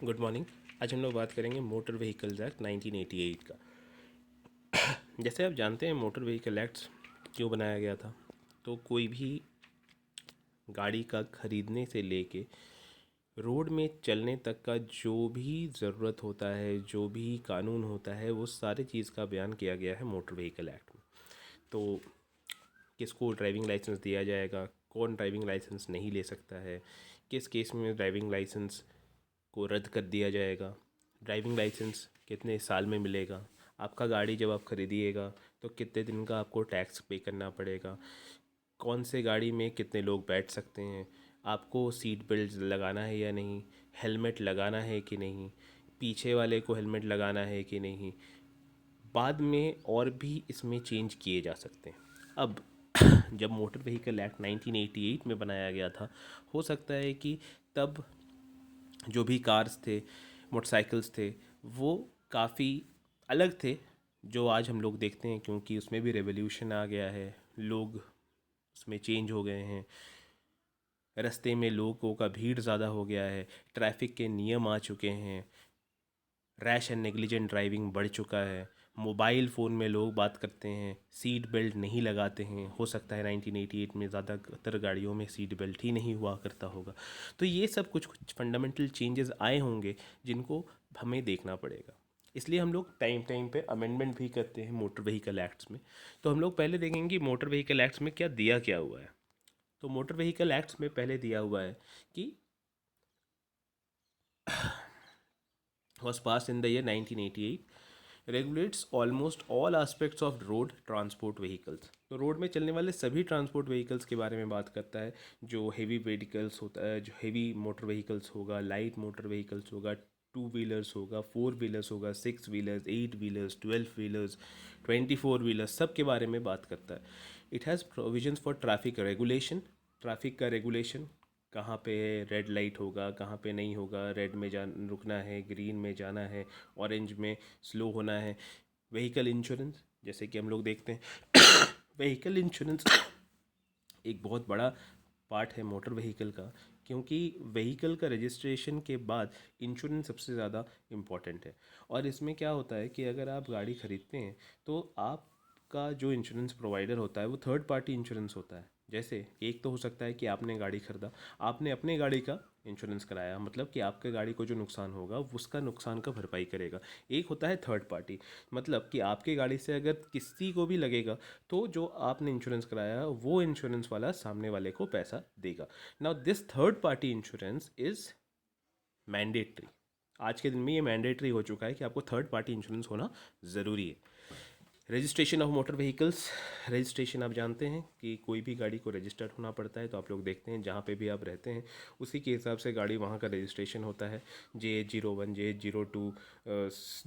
Good morning. आज हम लोग बात करेंगे मोटर व्हीकल्स एक्ट 1988 का। जैसे आप जानते हैं मोटर व्हीकल एक्ट क्यों बनाया गया था। तो कोई भी गाड़ी का ख़रीदने से लेके रोड में चलने तक का जो भी ज़रूरत होता है, जो भी कानून होता है, वो सारी चीज़ का बयान किया गया है मोटर व्हीकल एक्ट में। तो किसको ड्राइविंग लाइसेंस दिया जाएगा, कौन ड्राइविंग लाइसेंस नहीं ले सकता है, किस केस में ड्राइविंग लाइसेंस को रद्द कर दिया जाएगा, ड्राइविंग लाइसेंस कितने साल में मिलेगा, आपका गाड़ी जब आप खरीदिएगा तो कितने दिन का आपको टैक्स पे करना पड़ेगा, कौन से गाड़ी में कितने लोग बैठ सकते हैं, आपको सीट बेल्ट लगाना है या नहीं, हेलमेट लगाना है कि नहीं, पीछे वाले को हेलमेट लगाना है कि नहीं। बाद में और भी इसमें चेंज किए जा सकते हैं। अब जब मोटर व्हीकल एक्ट 1988 में बनाया गया था, हो सकता है कि तब जो भी कार्स थे, मोटरसाइकिल्स थे, वो काफ़ी अलग थे जो आज हम लोग देखते हैं, क्योंकि उसमें भी रेवोल्यूशन आ गया है, लोग उसमें चेंज हो गए हैं, रास्ते में लोगों का भीड़ ज़्यादा हो गया है, ट्रैफिक के नियम आ चुके हैं, रैश एंड नेग्लिजेंट ड्राइविंग बढ़ चुका है, मोबाइल फ़ोन में लोग बात करते हैं, सीट बेल्ट नहीं लगाते हैं। हो सकता है 1988 में ज़्यादातर गाड़ियों में सीट बेल्ट ही नहीं हुआ करता होगा। तो ये सब कुछ कुछ फंडामेंटल चेंजेस आए होंगे जिनको हमें देखना पड़ेगा। इसलिए हम लोग टाइम टाइम पे अमेंडमेंट भी करते हैं मोटर व्हीकल एक्ट्स में। तो हम लोग पहले देखेंगे कि मोटर व्हीकल एक्ट्स में क्या हुआ है। तो मोटर व्हीकल एक्ट्स में पहले दिया हुआ है कि was passed in the year 1988, regulates almost all aspects of road transport vehicles। तो रोड में चलने वाले सभी ट्रांसपोर्ट व्हीकल्स के बारे में बात करता है। जो हेवी व्हीकल्स होता है, जो हेवी मोटर व्हीकल्स होगा, लाइट मोटर व्हीकल्स होगा, टू व्हीलर्स होगा, फोर व्हीलर्स होगा, six wheelers, eight wheelers, 12 wheelers, 24 wheelers, सब के बारे में बात करता है। It has provisions for traffic regulation. Traffic का रेगुलेशन, कहाँ पे रेड लाइट होगा, कहाँ पे नहीं होगा, रेड में जान रुकना है, ग्रीन में जाना है, ऑरेंज में स्लो होना है। व्हीकल इंश्योरेंस, जैसे कि हम लोग देखते हैं व्हीकल इंश्योरेंस एक बहुत बड़ा पार्ट है मोटर व्हीकल का, क्योंकि व्हीकल का रजिस्ट्रेशन के बाद इंश्योरेंस सबसे ज़्यादा इम्पॉर्टेंट है। और इसमें क्या होता है कि अगर आप गाड़ी ख़रीदते हैं तो आपका जो इंश्योरेंस प्रोवाइडर होता है वो थर्ड पार्टी इंश्योरेंस होता है। जैसे एक तो हो सकता है कि आपने गाड़ी खरीदा, आपने अपने गाड़ी का इंश्योरेंस कराया, मतलब कि आपके गाड़ी को जो नुकसान होगा उसका नुकसान का भरपाई करेगा। एक होता है थर्ड पार्टी, मतलब कि आपकी गाड़ी से अगर किसी को भी लगेगा तो जो आपने इंश्योरेंस कराया वो इंश्योरेंस वाला सामने वाले को पैसा देगा। Now this third party insurance is mandatory. आज के दिन में ये मैंडेटरी हो चुका है कि आपको थर्ड पार्टी इंश्योरेंस होना ज़रूरी है। Registration of motor vehicles, registration आप जानते हैं कि कोई भी गाड़ी को रजिस्टर्ड होना पड़ता है। तो आप लोग देखते हैं जहाँ पे भी आप रहते हैं उसी के हिसाब से गाड़ी वहाँ का रजिस्ट्रेशन होता है। J01, J02,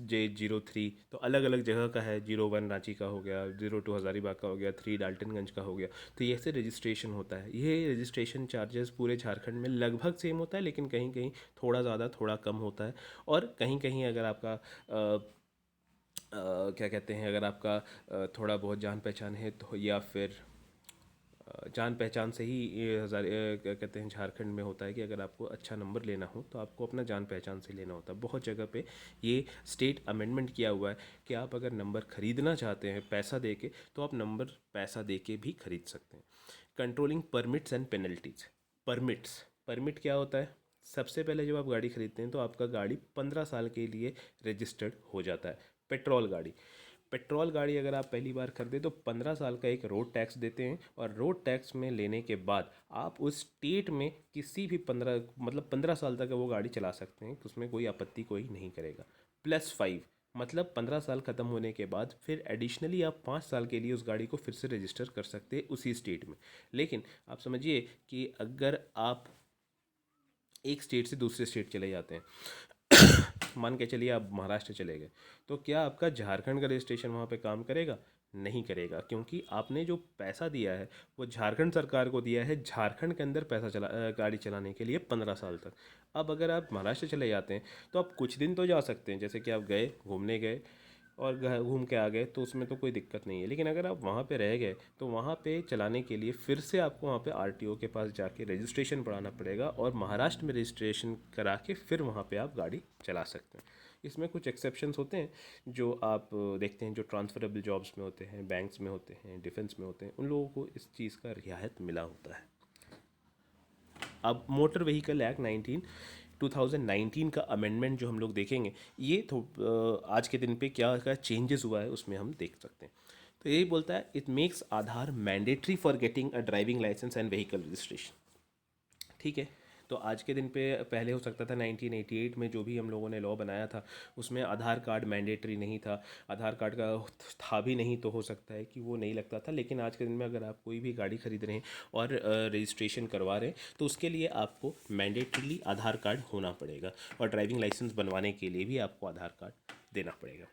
J03, तो अलग अलग जगह का है। 01 रांची का हो गया, 02 हज़ारीबाग का हो गया, 3 डाल्टनगंज का हो गया। तो ये ऐसे रजिस्ट्रेशन होता है। ये रजिस्ट्रेशन चार्जेस पूरे झारखंड में लगभग सेम होता है, लेकिन कहीं कहीं थोड़ा ज़्यादा थोड़ा कम होता है। और कहीं कहीं अगर आपका क्या कहते हैं, अगर आपका थोड़ा बहुत जान पहचान है तो, या फिर जान पहचान से ही ये क्या कहते हैं, झारखंड में होता है कि अगर आपको अच्छा नंबर लेना हो तो आपको अपना जान पहचान से लेना होता है। बहुत जगह पे ये स्टेट अमेंडमेंट किया हुआ है कि आप अगर नंबर ख़रीदना चाहते हैं पैसा दे के, तो आप नंबर पैसा दे के भी ख़रीद सकते हैं। Controlling permits and penalties. Permits, permit क्या होता है? सबसे पहले जब आप गाड़ी खरीदते हैं तो आपका गाड़ी 15 साल के लिए रजिस्टर्ड हो जाता है। पेट्रोल गाड़ी, पेट्रोल गाड़ी अगर आप पहली बार खरीदे तो 15 साल का एक रोड टैक्स देते हैं, और रोड टैक्स में लेने के बाद आप उस स्टेट में किसी भी 15 साल तक वो गाड़ी चला सकते हैं, तो उसमें कोई आपत्ति कोई नहीं करेगा। +5, मतलब 15 साल ख़त्म होने के बाद फिर एडिशनली आप 5 साल के लिए उस गाड़ी को फिर से रजिस्टर कर सकते हैं उसी स्टेट में। लेकिन आप समझिए कि अगर आप एक स्टेट से दूसरे स्टेट चले जाते हैं मान के चलिए आप महाराष्ट्र चले गए, तो क्या आपका झारखंड का रजिस्ट्रेशन वहाँ पे काम करेगा? नहीं करेगा, क्योंकि आपने जो पैसा दिया है वो झारखंड सरकार को दिया है, झारखंड के अंदर पैसा गाड़ी चलाने के लिए 15 साल तक। अब अगर आप महाराष्ट्र चले जाते हैं तो आप कुछ दिन तो जा सकते हैं, जैसे कि आप गए, घूमने गए, और घूम के आ गए तो उसमें तो कोई दिक्कत नहीं है। लेकिन अगर आप वहाँ पे रह गए तो वहाँ पे चलाने के लिए फिर से आपको वहाँ पे आरटीओ के पास जाके रजिस्ट्रेशन बढ़ाना पड़ेगा और महाराष्ट्र में रजिस्ट्रेशन करा के फिर वहाँ पे आप गाड़ी चला सकते हैं। इसमें कुछ एक्सेप्शंस होते हैं जो आप देखते हैं, जो ट्रांसफरेबल जॉब्स में होते हैं, बैंक्स में होते हैं, डिफेंस में होते हैं, उन लोगों को इस चीज़ का रियायत मिला होता है। अब मोटर व्हीकल एक्ट 2019 का अमेंडमेंट जो हम लोग देखेंगे, ये तो आज के दिन पे क्या क्या चेंजेस हुआ है उसमें हम देख सकते हैं। तो यही बोलता है, it makes Aadhaar mandatory for getting a driving licence and vehicle registration. ठीक है। तो आज के दिन पे पहले हो सकता था 1988 में जो भी हम लोगों ने लॉ बनाया था उसमें आधार कार्ड मैंडेटरी नहीं था, आधार कार्ड का था भी नहीं, तो हो सकता है कि वो नहीं लगता था। लेकिन आज के दिन में अगर आप कोई भी गाड़ी खरीद रहे हैं और रजिस्ट्रेशन करवा रहे हैं तो उसके लिए आपको मैंडेटरीली आधार कार्ड होना पड़ेगा और ड्राइविंग लाइसेंस बनवाने के लिए भी आपको आधार कार्ड देना पड़ेगा।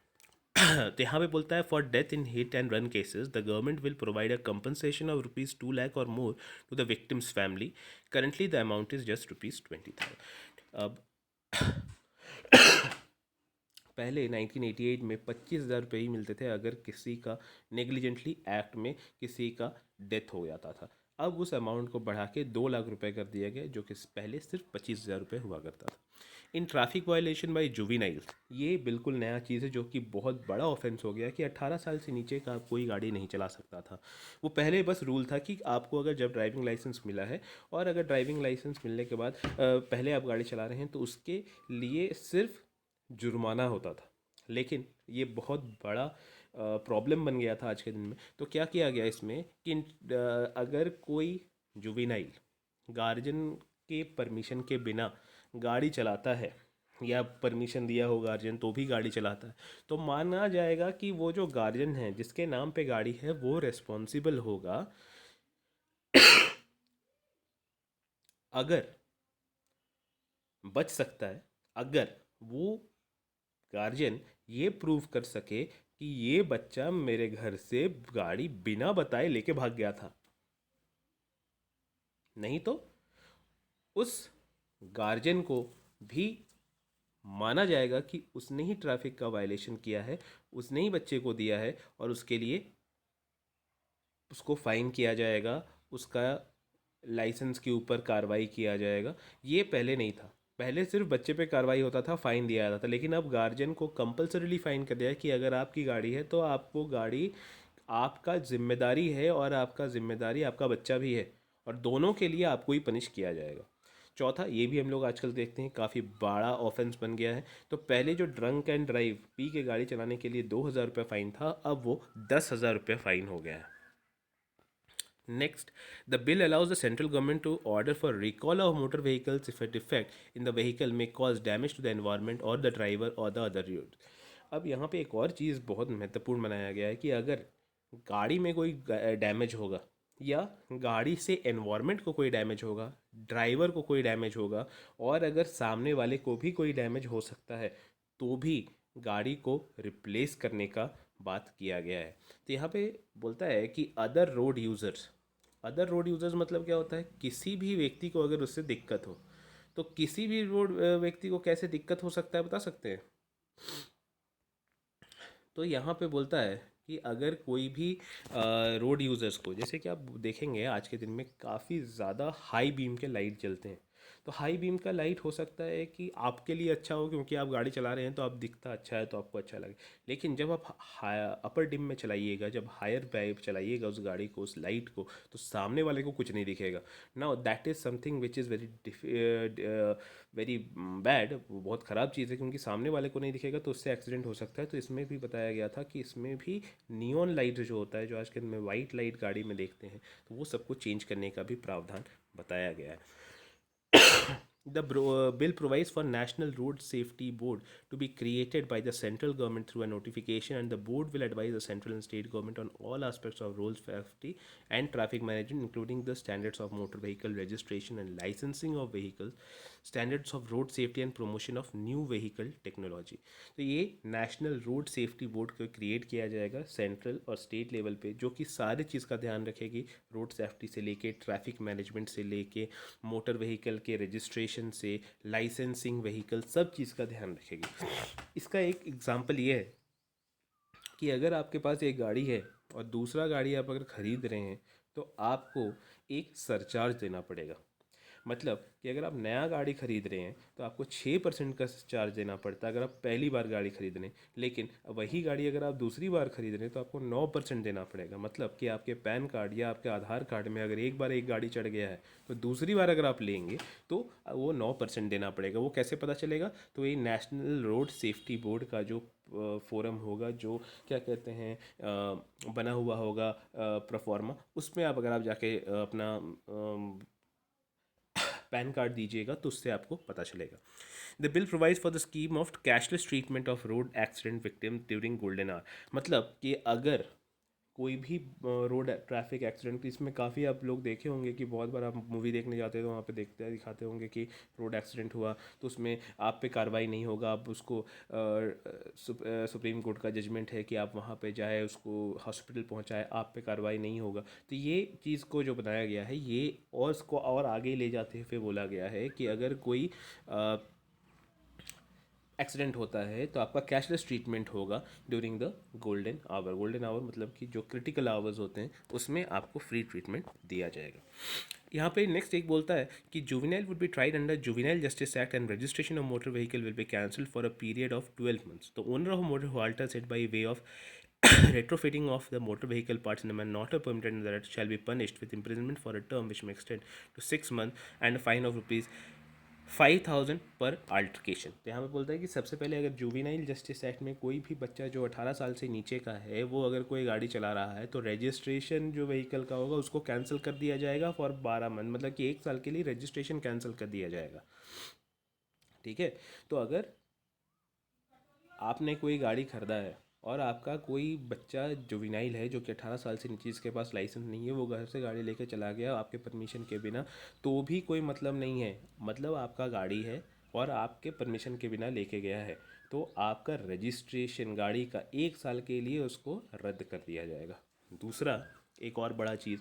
तो यहाँ पे बोलता है, for death in hit and run cases the government will provide a compensation of ₹2 lakh और more to the victim's family. Currently the amount is just ₹20,000। अब पहले 1988 में 25,000 रुपये ही मिलते थे अगर किसी का नेग्लिजेंटली एक्ट में किसी का डेथ हो जाता था। अब उस अमाउंट को बढ़ा के 2 लाख रुपए कर दिया गया, जो कि पहले सिर्फ 25,000 रुपये हुआ करता था। इन ट्रैफिक वायलेशन बाई जुविनाइल्स, ये बिल्कुल नया चीज़ है जो कि बहुत बड़ा ऑफेंस हो गया कि 18 साल से नीचे का कोई गाड़ी नहीं चला सकता था। वो पहले बस रूल था कि आपको अगर जब ड्राइविंग लाइसेंस मिला है और अगर ड्राइविंग लाइसेंस मिलने के बाद पहले आप गाड़ी चला रहे हैं तो उसके लिए सिर्फ जुर्माना होता था। लेकिन ये बहुत बड़ा प्रॉब्लम बन गया था आज के दिन में। तो क्या किया गया इसमें कि अगर कोई जुविनाइल गार्जियन के परमिशन के बिना गाड़ी चलाता है या परमिशन दिया हो गार्जियन तो भी गाड़ी चलाता है, तो माना जाएगा कि वो जो गार्जियन है जिसके नाम पे गाड़ी है वो रेस्पॉन्सिबल होगा अगर बच सकता है अगर वो गार्जियन ये प्रूव कर सके कि ये बच्चा मेरे घर से गाड़ी बिना बताए लेके भाग गया था। नहीं तो उस गार्जियन को भी माना जाएगा कि उसने ही ट्रैफिक का वायलेशन किया है, उसने ही बच्चे को दिया है और उसके लिए उसको फाइन किया जाएगा, उसका लाइसेंस के ऊपर कार्रवाई किया जाएगा। ये पहले नहीं था। पहले सिर्फ बच्चे पे कार्रवाई होता था, फाइन दिया जाता था। लेकिन अब गार्जियन को कंपलसरीली फाइन कर दिया है कि अगर आपकी गाड़ी है तो आपको गाड़ी आपका जिम्मेदारी है और आपका जिम्मेदारी आपका बच्चा भी है, और दोनों के लिए आपको ही पनिश किया जाएगा। चौथा, ये भी हम लोग आजकल देखते हैं काफ़ी बड़ा ऑफेंस बन गया है। तो पहले जो ड्रंक एंड ड्राइव पी के गाड़ी चलाने के लिए 2,000 रुपये फ़ाइन था, अब वो 10,000 रुपये फ़ाइन हो गया है। Next, the bill allows the central government to order for recall of motor vehicles if a defect in the vehicle may cause damage to the environment or the driver or the other road. अब यहाँ पे एक और चीज़ बहुत महत्वपूर्ण बनाया गया है कि अगर गाड़ी में कोई डैमेज होगा या गाड़ी से एनवायरनमेंट को कोई डैमेज होगा, ड्राइवर को कोई डैमेज होगा और अगर सामने वाले को भी कोई डैमेज हो सकता है तो भी गाड़ी को रिप्लेस करने का बात किया गया है। तो यहाँ पे बोलता है कि अदर रोड यूज़र्स मतलब क्या होता है, किसी भी व्यक्ति को अगर उससे दिक्कत हो तो किसी भी रोड व्यक्ति को कैसे दिक्कत हो सकता है बता सकते हैं। तो यहाँ पे बोलता है कि अगर कोई भी रोड यूज़र्स को, जैसे कि आप देखेंगे आज के दिन में काफ़ी ज़्यादा हाई बीम के लाइट जलते हैं। तो हाई बीम का लाइट हो सकता है कि आपके लिए अच्छा हो क्योंकि आप गाड़ी चला रहे हैं तो आप दिखता अच्छा है तो आपको अच्छा लगे। लेकिन जब आप अपर डिम में चलाइएगा, जब हायर पे चलाइएगा उस गाड़ी को, उस लाइट को, तो सामने वाले को कुछ नहीं दिखेगा। Now that is something which is very bad. वो बहुत ख़राब चीज़ है क्योंकि सामने वाले को नहीं दिखेगा तो उससे एक्सीडेंट हो सकता है। तो इसमें भी बताया गया था कि इसमें भी नियॉन लाइट जो होता है, जो आज के दिन में वाइट लाइट गाड़ी में देखते हैं, तो वो सबको चेंज करने का भी प्रावधान बताया गया है। The bill provides for National Road Safety Board to be created by the central government through a notification, and the board will advise the central and state government on all aspects of road safety and traffic management, including the standards of motor vehicle registration and licensing of vehicles, standards of road safety and promotion of new vehicle technology. तो ये national road safety board को create किया जाएगा central और state level पे, जो कि सारी चीज़ का ध्यान रखेगी, रोड सेफ्टी से लेके ट्रैफिक मैनेजमेंट से लेके मोटर व्हीकल के रजिस्ट्रेशन से लाइसेंसिंग व्हीकल, सब चीज़ का ध्यान रखेगी। इसका एक एग्जांपल ये है कि अगर आपके पास एक गाड़ी है और दूसरा गाड़ी आप अगर ख़रीद रहे हैं तो आपको एक सरचार्ज देना पड़ेगा। मतलब कि अगर आप नया गाड़ी खरीद रहे हैं तो आपको 6% का चार्ज देना पड़ता है अगर आप पहली बार गाड़ी खरीद रहे हैं। लेकिन वही गाड़ी अगर आप दूसरी बार खरीद रहे हैं तो आपको 9% देना पड़ेगा। मतलब कि आपके पैन कार्ड या आपके आधार कार्ड में अगर एक बार एक गाड़ी चढ़ गया है तो दूसरी बार अगर आप लेंगे तो वो 9% देना पड़ेगा। वो कैसे पता चलेगा? तो ये नेशनल रोड सेफ्टी बोर्ड का जो फोरम होगा, जो क्या कहते हैं बना हुआ होगा प्रोफॉर्मा, उसमें आप अगर आप जाके अपना पैन कार्ड दीजिएगा तो उससे आपको पता चलेगा। The bill provides for the scheme of cashless treatment of road accident victim during golden hour. मतलब कि अगर कोई भी रोड ट्रैफिक एक्सीडेंट, इसमें काफ़ी आप लोग देखे होंगे कि बहुत बार आप मूवी देखने जाते हैं तो वहाँ पे देखते हैं, दिखाते होंगे कि रोड एक्सीडेंट हुआ तो उसमें आप पे कार्रवाई नहीं होगा। आप उसको सुप्रीम कोर्ट का जजमेंट है कि आप वहाँ पे जाए, उसको हॉस्पिटल पहुँचाए, आप पे कार्रवाई नहीं होगा। तो ये चीज़ को जो बनाया गया है ये और इसको और आगे ले जाते हुए बोला गया है कि अगर कोई एक्सीडेंट होता है तो आपका कैशलेस ट्रीटमेंट होगा during the golden hour. Golden hour मतलब कि जो क्रिटिकल आवर्स होते हैं उसमें आपको फ्री ट्रीटमेंट दिया जाएगा। यहाँ पे नेक्स्ट एक बोलता है कि juvenile would be tried under juvenile justice act and registration of motor vehicle will be cancelled for a period of 12 months। The owner of motor who alters it by way of retrofitting of the motor vehicle parts in a manner not permitted in the right shall be punished with imprisonment for a term which may extend to 6 months and a fine of ₹5,000 पर altercation. तो यहाँ पे बोलता है कि सबसे पहले अगर जुवेनाइल जस्टिस एक्ट में कोई भी बच्चा जो 18 साल से नीचे का है वो अगर कोई गाड़ी चला रहा है तो रजिस्ट्रेशन जो व्हीकल का होगा उसको कैंसिल कर दिया जाएगा फॉर 12 मंथ। मतलब कि 1 साल के लिए रजिस्ट्रेशन कैंसिल कर दिया जाएगा। ठीक है। तो अगर आपने कोई गाड़ी खरीदा है और आपका कोई बच्चा जुवेनाइल है जो कि 18 साल से नीचे, जिसके पास लाइसेंस नहीं है, वो घर से गाड़ी लेकर चला गया आपके परमिशन के बिना, तो भी कोई मतलब नहीं है। मतलब आपका गाड़ी है और आपके परमिशन के बिना लेके गया है तो आपका रजिस्ट्रेशन गाड़ी का 1 साल के लिए उसको रद्द कर दिया जाएगा। दूसरा एक और बड़ा चीज़,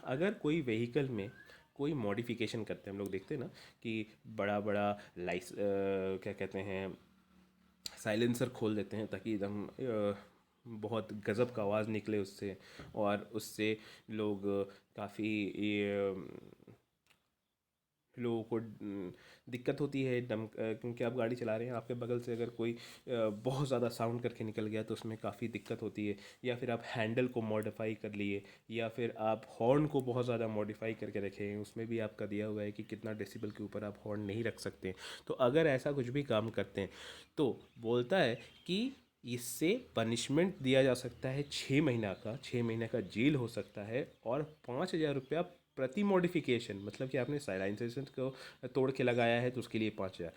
अगर कोई व्हीकल में कोई मॉडिफिकेशन करते हैं, हम लोग देखते हैं ना कि बड़ा बड़ा क्या कहते हैं साइलेंसर खोल देते हैं ताकि एकदम बहुत गज़ब का आवाज़ निकले उससे, और उससे लोग काफ़ी लोगों को दिक्कत होती है क्योंकि आप गाड़ी चला रहे हैं, आपके बगल से अगर कोई बहुत ज़्यादा साउंड करके निकल गया तो उसमें काफ़ी दिक्कत होती है। या फिर आप हैंडल को मॉडिफाई कर लिए, या फिर आप हॉर्न को बहुत ज़्यादा मॉडिफाई करके रखे हैं, उसमें भी आपका दिया हुआ है कि कितना डेसिबल के ऊपर आप हॉर्न नहीं रख सकते। तो अगर ऐसा कुछ भी काम करते हैं तो बोलता है कि इससे पनिशमेंट दिया जा सकता है 6 महीना का, 6 महीने का जेल हो सकता है, और 5,000 रुपया प्रति मॉडिफिकेशन। मतलब कि आपने साइलेंसर को तोड़ के लगाया है तो उसके लिए 5,000,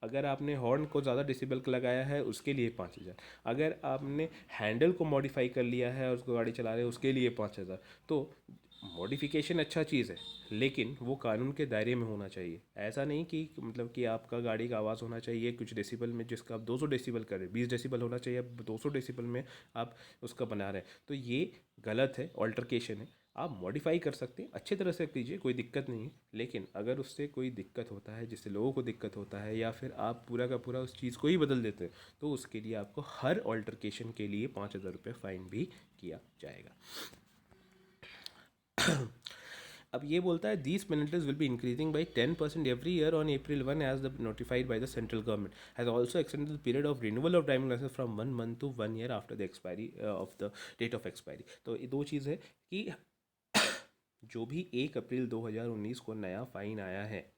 अगर आपने हॉर्न को ज़्यादा डेसिबल का लगाया है उसके लिए 5,000, अगर आपने हैंडल को मॉडिफाई कर लिया है और उसको गाड़ी चला रहे हैं उसके लिए 5,000। तो मॉडिफिकेशन अच्छा चीज़ है लेकिन वो कानून के दायरे में होना चाहिए। ऐसा नहीं कि मतलब कि आपका गाड़ी का आवाज़ होना चाहिए कुछ डेसिबल में, जिसका आप 200 डेसिबल कर रहे हैं, 20 डेसिबल होना चाहिए, आप 200 डेसिबल में आप उसका बना रहे हैं, तो ये गलत है, ऑल्टरकेशन है। आप मॉडिफाई कर सकते हैं, अच्छी तरह से कीजिए, कोई दिक्कत नहीं है। लेकिन अगर उससे कोई दिक्कत होता है, जिससे लोगों को दिक्कत होता है, या फिर आप पूरा का पूरा उस चीज़ को ही बदल देते हैं, तो उसके लिए आपको हर ऑल्टरकेशन के लिए 5,000 रुपये फ़ाइन भी किया जाएगा। अब ये बोलता है these penalties will be increasing by 10% every year on April 1 as the notified by the central government has also extended the period of renewal of driving licence from 1 month to 1 year after the expiry of the date of expiry. तो ये दो चीज़ है कि जो भी 1 अप्रैल 2019 को नया fine आया है,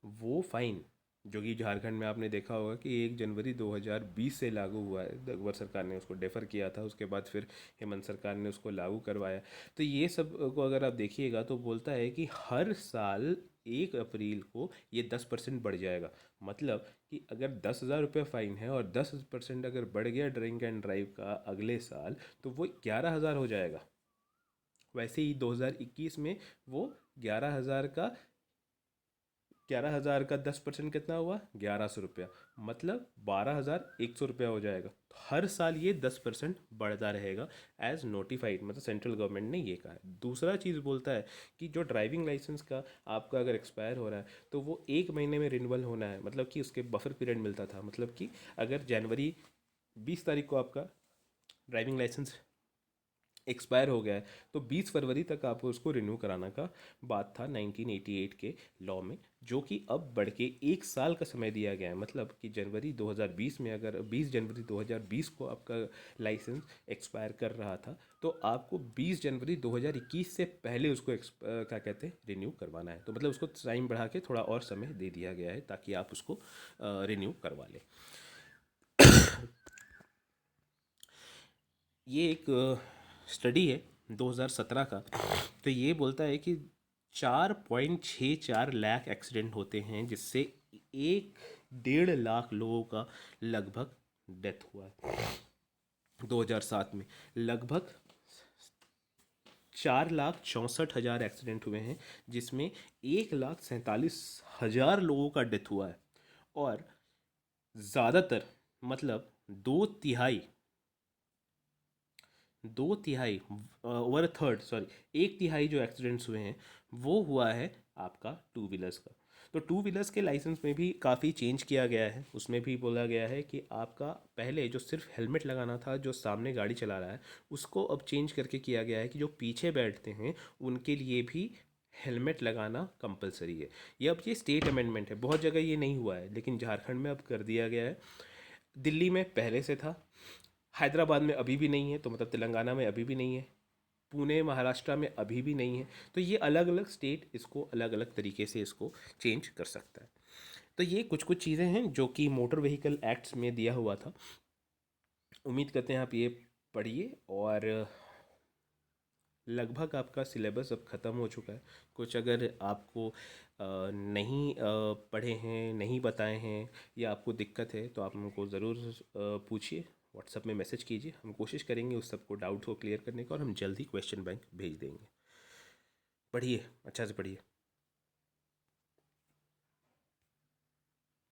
वो फ़ाइन जो कि झारखंड में आपने देखा होगा कि 1 जनवरी 2020 से लागू हुआ है, अकबर सरकार ने उसको डेफर किया था, उसके बाद फिर हेमंत सरकार ने उसको लागू करवाया। तो ये सब को अगर आप देखिएगा तो बोलता है कि हर साल 1 अप्रैल को ये 10% बढ़ जाएगा। मतलब कि अगर 10,000 रुपये फ़ाइन है और 10% अगर बढ़ गया ड्रिंक एंड ड्राइव का अगले साल, तो वो 11,000 हो जाएगा। वैसे ही 2021 में वो 11,000 का 10% कितना हुआ? 1,100 रुपया। मतलब 12,100 रुपया हो जाएगा। तो हर साल ये 10% बढ़ता रहेगा एज नोटिफाइड, मतलब सेंट्रल गवर्नमेंट ने ये कहा है। दूसरा चीज़ बोलता है कि जो ड्राइविंग लाइसेंस का आपका अगर एक्सपायर हो रहा है तो वो 1 महीने में रिन्यूअल होना है। मतलब कि उसके बफर पीरियड मिलता था, मतलब कि अगर जनवरी 20 तारीख को आपका ड्राइविंग लाइसेंस एक्सपायर हो गया है, तो 20 फरवरी तक आपको उसको रिन्यू कराना का बात था 1988 के लॉ में, जो कि अब बढ़ के 1 साल का समय दिया गया है। मतलब कि जनवरी 2020 में, अगर 20 जनवरी 2020 को आपका लाइसेंस एक्सपायर कर रहा था, तो आपको 20 जनवरी 2021 से पहले उसको क्या कहते हैं, रिन्यू करवाना है। तो मतलब उसको टाइम बढ़ा के थोड़ा और समय दे दिया गया है ताकि आप उसको रिन्यू करवा लें। ये एक स्टडी है 2017 का, तो ये बोलता है कि 4.64 लाख एक्सीडेंट होते हैं, जिससे 1.5 लाख लोगों का लगभग डेथ हुआ है। 2007 में लगभग 4,64,000 एक्सीडेंट हुए हैं, जिसमें 1,47,000 लोगों का डेथ हुआ है। और ज़्यादातर, मतलब दो तिहाई, ओवर थर्ड, सॉरी, 1 तिहाई जो एक्सीडेंट्स हुए हैं वो हुआ है आपका टू व्हीलर्स का। तो टू व्हीलर्स के लाइसेंस में भी काफ़ी चेंज किया गया है। उसमें भी बोला गया है कि आपका पहले जो सिर्फ हेलमेट लगाना था जो सामने गाड़ी चला रहा है, उसको अब चेंज करके किया गया है कि जो पीछे बैठते हैं उनके लिए भी हेलमेट लगाना कंपलसरी है। ये स्टेट अमेंडमेंट है, बहुत जगह ये नहीं हुआ है, लेकिन झारखंड में अब कर दिया गया है। दिल्ली में पहले से था, हैदराबाद में अभी भी नहीं है, तो मतलब तेलंगाना में अभी भी नहीं है, पुणे महाराष्ट्र में अभी भी नहीं है। तो ये अलग अलग स्टेट इसको अलग अलग तरीके से इसको चेंज कर सकता है। तो ये कुछ कुछ चीज़ें हैं जो कि मोटर व्हीकल एक्ट्स में दिया हुआ था। उम्मीद करते हैं आप ये पढ़िए, और लगभग आपका सिलेबस अब ख़त्म हो चुका है। कुछ अगर आपको नहीं पढ़े हैं, नहीं बताए हैं, या आपको दिक्कत है, तो आप हमको ज़रूर पूछिए, व्हाट्सएप में मैसेज कीजिए। हम कोशिश करेंगे उस सबको डाउट को क्लियर करने का, और हम जल्द ही क्वेश्चन बैंक भेज देंगे। पढ़िए, अच्छा से पढ़िए।